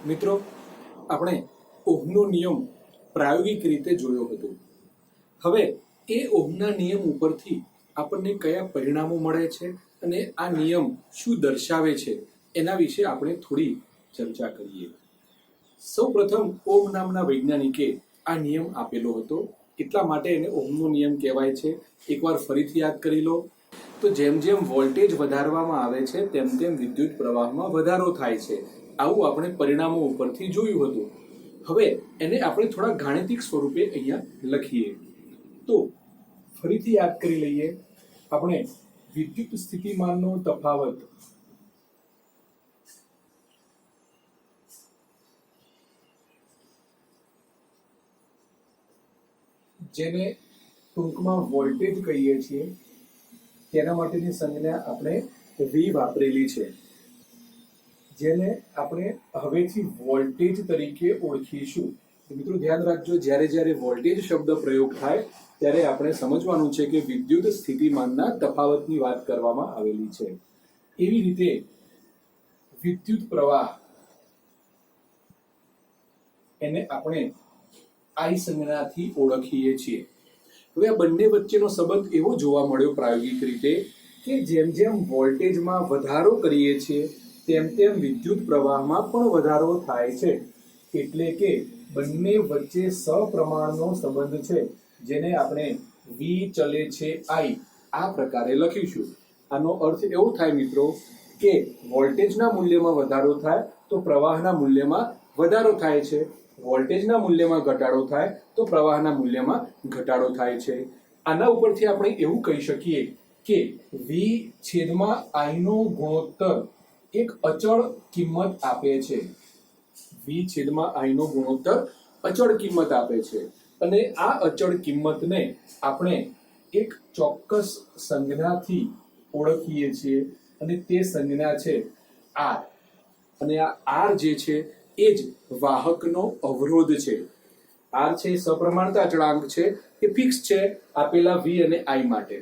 મિત્રો, આપણે ઓહમનો નિયમ પ્રાયોગિક રીતે જોયો હતો. હવે એ ઓહમના નિયમ ઉપરથી આપણને કયા પરિણામો મળે છે અને આ નિયમ શું દર્શાવે છે એના વિશે આપણે થોડી ચર્ચા કરીએ. સૌપ્રથમ ઓહમ નામના વૈજ્ઞાનિકે આ નિયમ આપેલો હતો, એટલા માટે એને ઓહમનો નિયમ કહેવાય છે. એકવાર ફરીથી યાદ કરી લો તો જેમ જેમ વોલ્ટેજ વધારવામાં આવે છે તેમ તેમ વિદ્યુત પ્રવાહમાં વધારો થાય છે. આવું આપણે પરિણામો ઉપરથી જોયું હતું. હવે એને આપણે થોડા ગાણિતિક સ્વરૂપે અહીંયા લખીએ. તો ફરીથી યાદ કરી લઈએ. આપણે વિદ્યુત સ્થિતિમાનનો તફાવત જેને ટૂંકમાં વોલ્ટેજ કહીએ છીએ તેના માટેની સંજ્ઞા આપણે V વાપરેલી છે, જેને આપણે હવેથી વોલ્ટેજ તરીકે ઓળખીશું. મિત્રો ધ્યાન રાખજો, જ્યારે જ્યારે વોલ્ટેજ શબ્દ પ્રયોગ થાય ત્યારે આપણે સમજવાનું છે કે વિદ્યુત સ્થિતિમાનના તફાવતની વાત કરવામાં આવેલી છે. એવી રીતે વિદ્યુત પ્રવાહ એને આપણે I સંજ્ઞાથી ઓળખીએ છીએ. હવે આ બંને વચ્ચેનો સંબંધ એવો જોવા મળ્યો પ્રાયોગિક રીતે કે જેમ જેમ વોલ્ટેજમાં વધારો કરીએ છીએ તેમ તેમ વિદ્યુત પ્રવાહમાં પણ વધારો થાય છે. એટલે કે બંને વચ્ચે સપ્રમાણનો સંબંધ છે, જેને આપણે V ચલે છે I આ પ્રકારે લખીશું. આનો અર્થ એવો થાય મિત્રો કે વોલ્ટેજના મૂલ્યમાં વધારો થાય તો પ્રવાહના મૂલ્યમાં વધારો થાય છે, વોલ્ટેજના મૂલ્યમાં ઘટાડો થાય તો પ્રવાહના મૂલ્યમાં ઘટાડો થાય છે. આના ઉપરથી આપણે એવું કહી શકીએ કે V છેદમાં I નો ગુણોત્તર એક અચળ કિંમત આપે છે. V છેદમાં I નો ગુણોત્તર અચળ કિંમત આપે છે અને આ અચળ કિંમતને આપણે એક ચોક્કસ સંજ્ઞાથી ઓળખીએ છીએ અને તે સંજ્ઞા છે R. અને આ R જે છે એ જ વાહકનો અવરોધ છે. R છે સપ્રમાણતા અચળાંક છે, એ ફિક્સ છે આપેલા V અને I માટે,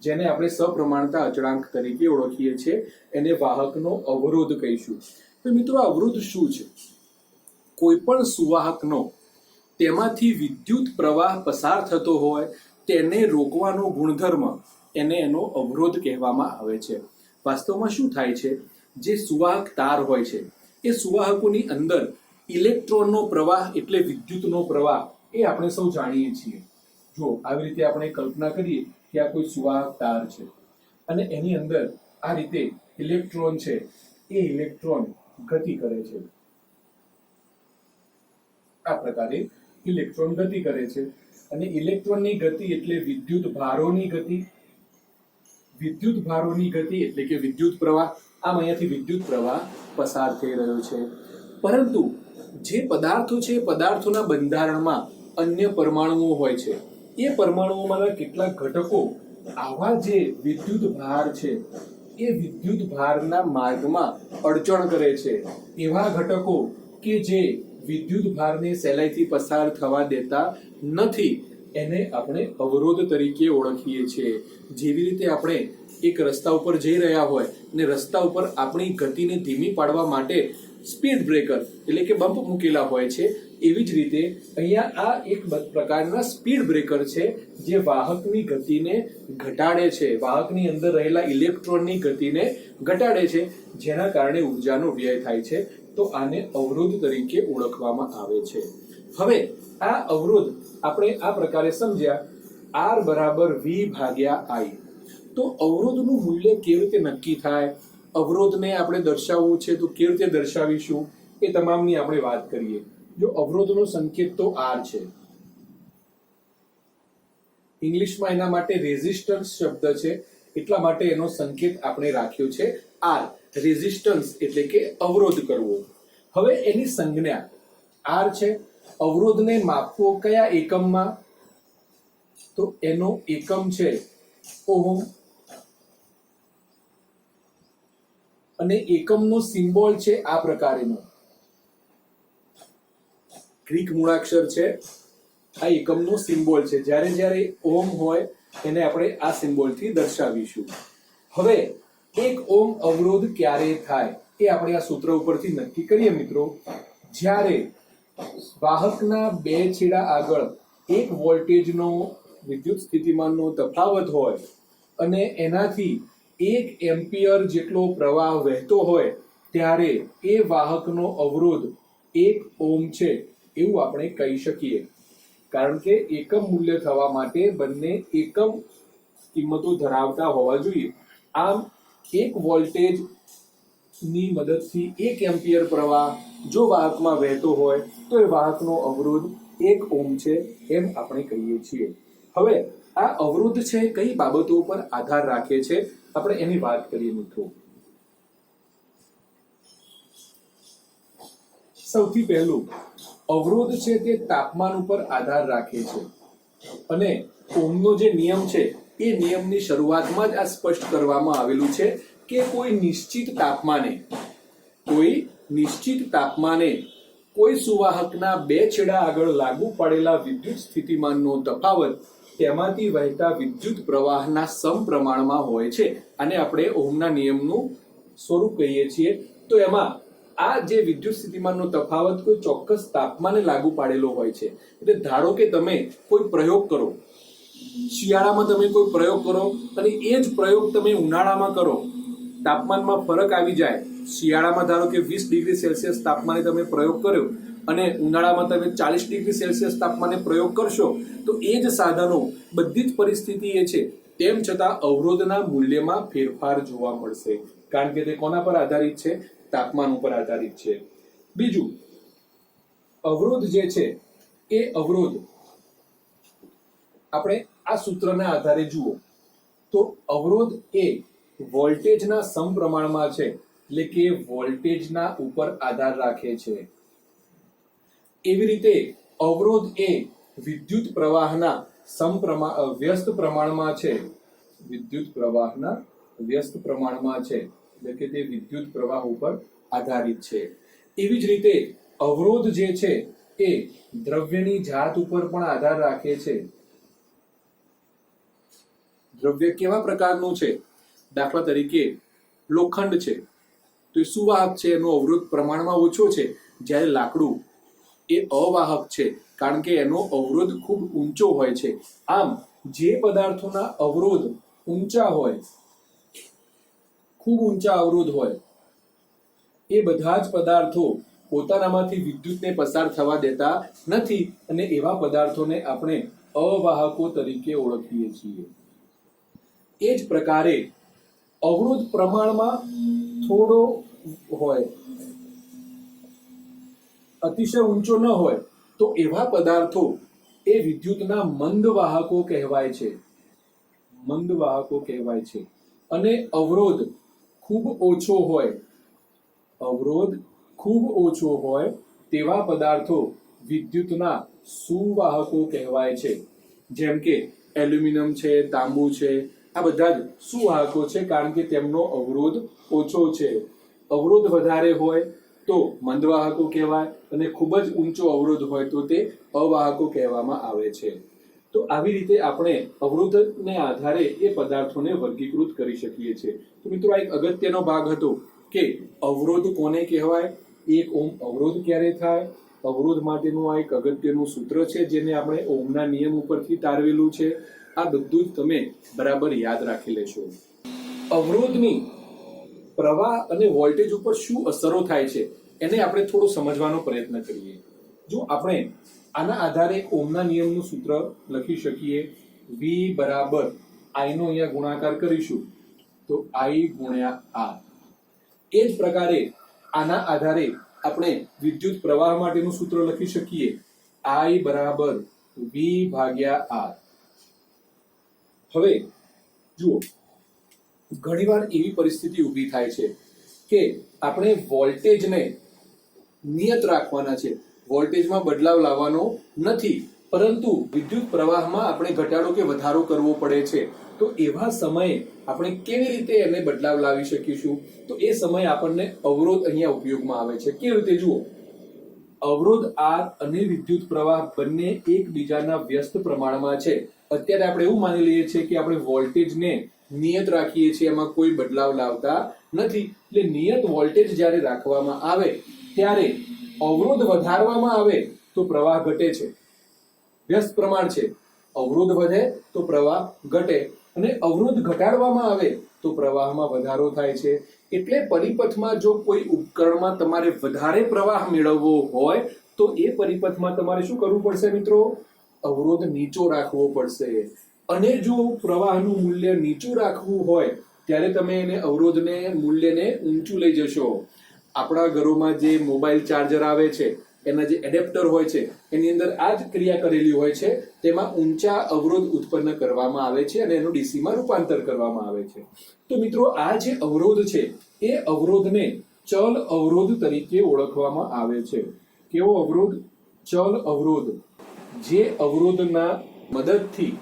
જેને આપણે સપ્રમાણતા અચળાંક તરીકે ઓળખીએ છીએ. એને વાહકનો અવરોધ કહીશું. તો મિત્રો અવરોધ શું છે? કોઈ પણ સુવાહકનો તેમાંથી વિદ્યુત પ્રવાહ પસાર થતો હોય તેને રોકવાનો ગુણધર્મ એને એનો અવરોધ કહેવામાં આવે છે. વાસ્તવમાં શું થાય છે, જે સુવાહક તાર હોય છે એ સુવાહકોની અંદર ઇલેક્ટ્રોનનો પ્રવાહ એટલે વિદ્યુતનો પ્રવાહ એ આપણે સૌ જાણીએ છીએ. જો આવી રીતે આપણે કલ્પના કરીએ કે આ કોઈ સુવાહક તાર છે અને એની અંદર આ રીતે ઇલેક્ટ્રોન છે, એ ઇલેક્ટ્રોન ગતિ કરે છે. આ પ્રકારે ઇલેક્ટ્રોન ગતિ કરે છે અને ઇલેક્ટ્રોનની ગતિ એટલે વિદ્યુત ભારોની ગતિ. વિદ્યુત ભારોની ગતિ એટલે કે વિદ્યુત પ્રવાહ. આમ અહીંયાથી વિદ્યુત પ્રવાહ પસાર થઈ રહ્યો છે. પરંતુ જે પદાર્થો છે પદાર્થોના બંધારણમાં અન્ય પરમાણુઓ હોય છે. એ પરમાણુઓમાંના કેટલાક ઘટકો આવા જે વિદ્યુત ભાર છે એ વિદ્યુત ભારના માર્ગમાં અડચણ કરે છે. એવા ઘટકો કે જે વિદ્યુત ભારને સહેલાઈથી પસાર થવા દેતા નથી એને આપણે અવરોધ તરીકે ઓળખીએ છીએ. જેવી રીતે આપણે એક રસ્તા ઉપર જઈ રહ્યા હોય અને રસ્તા ઉપર આપણી ગતિને ધીમી પાડવા માટે સ્પીડ બ્રેકર એટલે કે બમ્પ મૂકેલા હોય છે, એવી જ રીતે અહીંયા આ એક પ્રકારના સ્પીડ બ્રેકર છે જે વાહકની ગતિને ઘટાડે છે, વાહકની અંદર રહેલા ઇલેક્ટ્રોનની ગતિને ઘટાડે છે, જેના કારણે ઉર્જાનો વ્યય થાય છે. તો આને અવરોધ તરીકે ઓળખવામાં આવે છે. હવે આ અવરોધ આપણે આ પ્રકારે સમજ્યા, R બરાબર V ભાગ્યા I. તો અવરોધનું મૂલ્ય કેવી રીતે નક્કી થાય, અવરોધને આપણે દર્શાવવું છે તો કેવી રીતે દર્શાવીશું, એ તમામની આપણે વાત કરીએ. જો અવરોધનો સંકેત તો R છે, ઇંગ્લિશમાં એના માટે રેઝિસ્ટન્સ શબ્દ છે, એટલા માટે એનો સંકેત આપણે રાખ્યો છે R. રેઝિસ્ટન્સ એટલે કે અવરોધ કરવો. હવે એની સંજ્ઞા R છે. અવરોધને માપવો કયા એકમમાં, તો એનો એકમ છે ઓહમ અને એકમનો સિમ્બોલ છે આ પ્રકારનો ગ્રીક મૂળાક્ષર છે. આ એકમનો સિમ્બોલ છે. જ્યારે જ્યારે ઓહમ હોય એને આપણે આ સિમ્બોલથી દર્શાવીશું. હવે 1 ઓહમ અવરોધ ક્યારે થાય એ આપણે આ સૂત્ર ઉપરથી નક્કી કરીએ મિત્રો. જ્યારે વાહકના બે છેડા આગળ 1 વોલ્ટેજનો વિદ્યુત સ્થિતિમાનનો તફાવત હોય અને એનાથી 1 એમ્પિયર જેટલો પ્રવાહ વહેતો હોય ત્યારે એ વાહકનો અવરોધ 1 ઓહ્મ છે એવું આપણે કહી શકીએ. કારણ કે એકમ મૂલ્ય થવા માટે બંને એકમ કિંમતો ધરાવતા હોવા જોઈએ. આમ 1 વોલ્ટેજ ની મદદથી 1 એમ્પિયર પ્રવાહ જો વાહકમાં વહેતો હોય તો એ વાહકનો અવરોધ 1 ઓહ્મ છે એમ આપણે કહીએ છીએ. હવે આ અવરોધ છે કઈ બાબતો પર આધાર રાખે છે આપણે એની વાત કરીએ મિત્રો. સૌથી પહેલું અવરોધ છે તે તાપમાન ઉપર આધાર રાખે છે અને ઓહ્મનો જે નિયમ છે એ નિયમની શરૂઆતમાં જ આ સ્પષ્ટ કરવામાં આવેલું છે કે કોઈ નિશ્ચિત તાપમાને કોઈ સુવાહકના બે છેડા આગળ લાગુ પડેલા વિદ્યુત સ્થિતિમાનનો તફાવત તેમાંથી વહેતા વિદ્યુત પ્રવાહના સમપ્રમાણમાં હોય છે. આને આપણે ઓહ્મના નિયમનું સ્વરૂપ કહીએ છીએ. તો એમાં આ જે વિદ્યુત સ્થિતિમાનનો તફાવત કોઈ ચોક્કસ તાપમાને લાગુ પાડેલો હોય છે. એટલે ધારો કે તમે કોઈ પ્રયોગ કરો, શિયાળામાં તમે કોઈ પ્રયોગ કરો અને એ જ પ્રયોગ તમે ઉનાળામાં કરો, તાપમાનમાં ફરક આવી જાય. શિયાળામાં ધારો કે 20 ડિગ્રી સેલ્સિયસ તાપમાને તમે પ્રયોગ કર્યો અને ઉનાળામાં તમે 40 ડિગ્રી સેલ્સિયસ તાપમાને પ્રયોગ કરશો તો એ જ સાધનો, બધી જ પરિસ્થિતિ એ છે, તેમ છતાં અવરોધના મૂલ્યમાં ફેરફાર જોવા મળશે. કારણ કે તે કોના પર આધારિત છે? તાપમાન ઉપર આધારિત છે. બીજું, અવરોધ જે છે એ અવરોધ આપણે આ સૂત્રના આધારે જુઓ તો અવરોધ એ વોલ્ટેજના સમપ્રમાણમાં છે, એટલે કે વોલ્ટેજના ઉપર આધાર રાખે છે. એવી રીતે અવરોધ એ વિદ્યુત પ્રવાહના વ્યસ્ત પ્રમાણમાં છે. વિદ્યુત પ્રવાહના વ્યસ્ત પ્રમાણમાં છે, એટલે કે તે વિદ્યુત પ્રવાહ ઉપર આધારિત છે. એવી જ રીતે અવરોધ જે છે એ દ્રવ્યની જાત ઉપર પણ આધાર રાખે છે. દ્રવ્ય કેવા પ્રકારનું છે? દાખલા તરીકે લોખંડ છે તો એ સુવાહક છે, એનો અવરોધ પ્રમાણમાં ઓછો છે. જ્યારે લાકડું એ અવાહક છે કારણ કે એનો અવરોધ ખૂબ ઊંચો હોય છે. આમ જે પદાર્થોના અવરોધ ઊંચા હોય, ખૂબ ઊંચા અવરોધ હોય, એ બધા જ પદાર્થો પોતાનામાંથી વિદ્યુતને પસાર થવા દેતા નથી અને એવા પદાર્થોને આપણે અવાહકો તરીકે ઓળખીએ છીએ. એ જ પ્રકારે અવરોધ પ્રમાણમાં થોડો હોય, અતિશય ઊંચો ન હોય તો એવા પદાર્થો એ વિદ્યુતના મંદવાહકો કહેવાય છે. મંદવાહકો કહેવાય છે. અને અવરોધ ખૂબ ઓછો હોય તેવા પદાર્થો વિદ્યુતના સુવાહકો કહેવાય છે. જેમ કે એલ્યુમિનિયમ છે, તાંબુ છે, આ બધા જ સુવાહકો છે કારણ કે તેમનો અવરોધ ઓછો છે. અવરોધ વધારે હોય તો મંદવાહકો કહેવાય અને ખૂબ જ ઊંચો અવરોધ હોય તો તે અવાહકો કહેવામાં આવે છે. તો આવી રીતે આપણે અવરોધને આધારે એ પદાર્થોને વર્ગીકૃત કરી શકીએ છીએ. તો મિત્રો આ એક અગત્યનો ભાગ હતો કે અવરોધ કોને કહેવાય, 1 ઓહ્મ અવરોધ ક્યારે થાય, અવરોધ માટેનું આ એક અગત્યનું સૂત્ર છે જેને આપણે ઓહ્મના નિયમ ઉપરથી તારવેલું છે. આ બધું જ તમે બરાબર યાદ રાખી લેશો. અવરોધની પ્રવાહ અને વોલ્ટેજ ઉપર શું અસરો થાય છે એને આપણે થોડું સમજવાનો પ્રયત્ન કરીએ. જો આપણે આના આધારે ઓહ્મના નિયમનું સૂત્ર લખી શકીએ. V બરાબર I નો અહીંયા ગુણાકાર કરીશું તો I ગુણ્યા R. એ જ પ્રકારે આના આધારે આપણે વિદ્યુત પ્રવાહ માટેનું સૂત્ર લખી શકીએ. I બરાબર V ભાગ્યા R. હવે જુઓ, ઘણીવાર એવી પરિસ્થિતિ ઊભી થાય છે કે આપણે વોલ્ટેજને નિયત રાખવાના છે, વોલ્ટેજમાં બદલાવ લાવવાનો નથી, પરંતુ વિદ્યુત પ્રવાહમાં આપણે ઘટાડો કે વધારો કરવો પડે છે. તો એવા સમયે આપણે કેવી રીતે એને બદલાવ લાવી શકીશું? તો એ સમયે આપણને અવરોધ અહીંયા ઉપયોગમાં આવે છે. કેવી રીતે? જુઓ, અવરોધ R અને વિદ્યુત પ્રવાહ બંને એકબીજાના વ્યસ્ત પ્રમાણમાં છે. અત્યારે આપણે એવું માની લઈએ છીએ કે આપણે વોલ્ટેજને નિયત રાખીએ છીએ, એમાં કોઈ બદલાવ લાવતા નથી. એટલે નિયત વોલ્ટેજ જ્યારે રાખવામાં આવે ત્યારે અવરોધ વધારવામાં આવે તો પ્રવાહ ઘટે છે. વ્યસ્ત પ્રમાણ છે, અવરોધ વધે તો પ્રવાહ ઘટે અને અવરોધ ઘટાડવામાં આવે તો પ્રવાહમાં વધારો થાય છે. એટલે પરિપથમાં જો કોઈ ઉપકરણમાં તમારે વધારે પ્રવાહ મેળવવો હોય તો એ પરિપથમાં તમારે શું કરવું પડશે મિત્રો? અવરોધ નીચો રાખવો પડશે. અને જો પ્રવાહનું મૂલ્ય નીચું રાખવું હોય ત્યારે તમે એને અવરોધને મૂલ્યને ઊંચું લઈ જશો. આપણા ઘરોમાં જે મોબાઈલ ચાર્જર આવે છે એના જે એડેપ્ટર હોય છે એની અંદર આ જ ક્રિયા કરેલી હોય છે. તેમાં ઊંચા અવરોધ ઉત્પન્ન કરવામાં આવે છે અને એનું ડીસીમાં રૂપાંતર કરવામાં આવે છે. તો મિત્રો આ જે અવરોધ છે એ અવરોધને ચલ અવરોધ તરીકે ઓળખવામાં આવે છે. કેવો અવરોધ? ચલ અવરોધ. જે અવરોધના મદદથી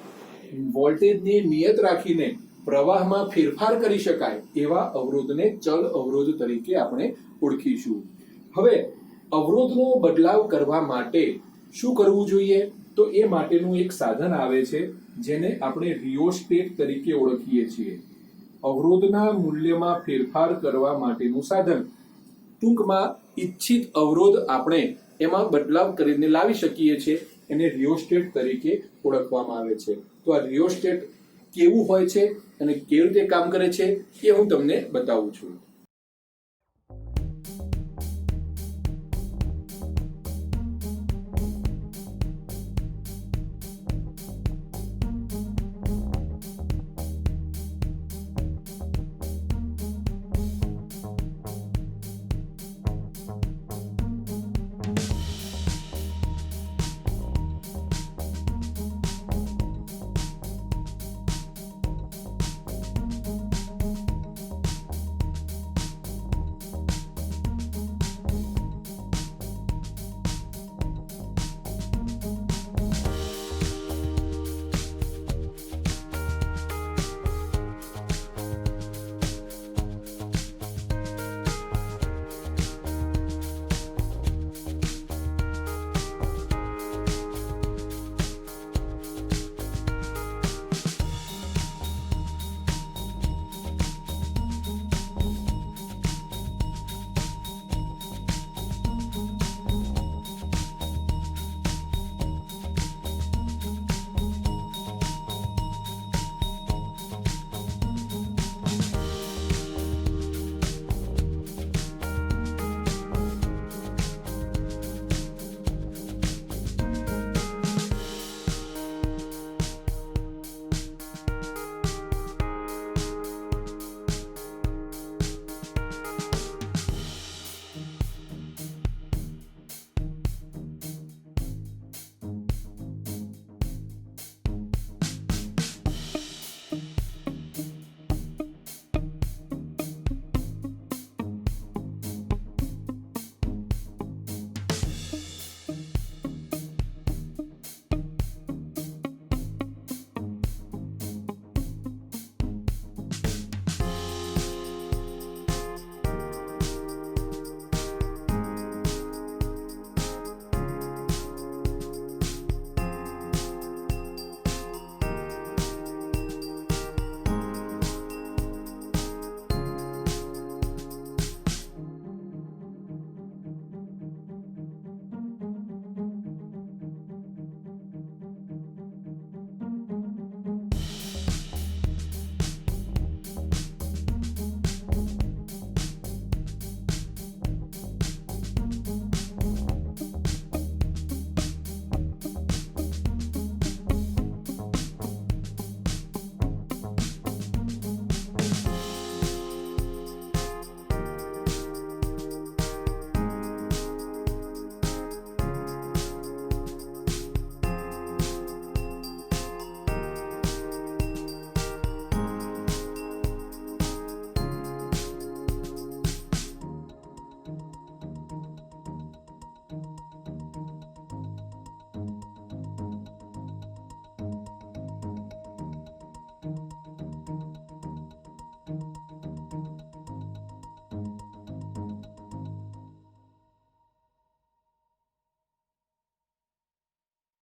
વોલ્ટેજને નિયત રાખીને પ્રવાહમાં ફેરફાર કરી શકાય એવા અવરોધને ચલ અવરોધ તરીકે આપણે ઓળખીશું. હવે અવરોધનો બદલાવ કરવા માટે શું કરવું જોઈએ? તો એ માટેનું એક સાધન આવે છે જેને આપણે રિયોસ્ટેટ તરીકે ઓળખીએ છીએ. અવરોધના મૂલ્યમાં ફેરફાર કરવા માટેનું સાધન. ટૂંકમાં ઈચ્છિત અવરોધ આપણે એમાં બદલાવ કરીને લાવી શકીએ છીએ. એને રિયોસ્ટેટ તરીકે ઓળખવામાં આવે છે. તો આ રિયોસ્ટેટ કેવું હોય છે અને કેવી રીતે કામ કરે છે એ હું તમને બતાવું છું.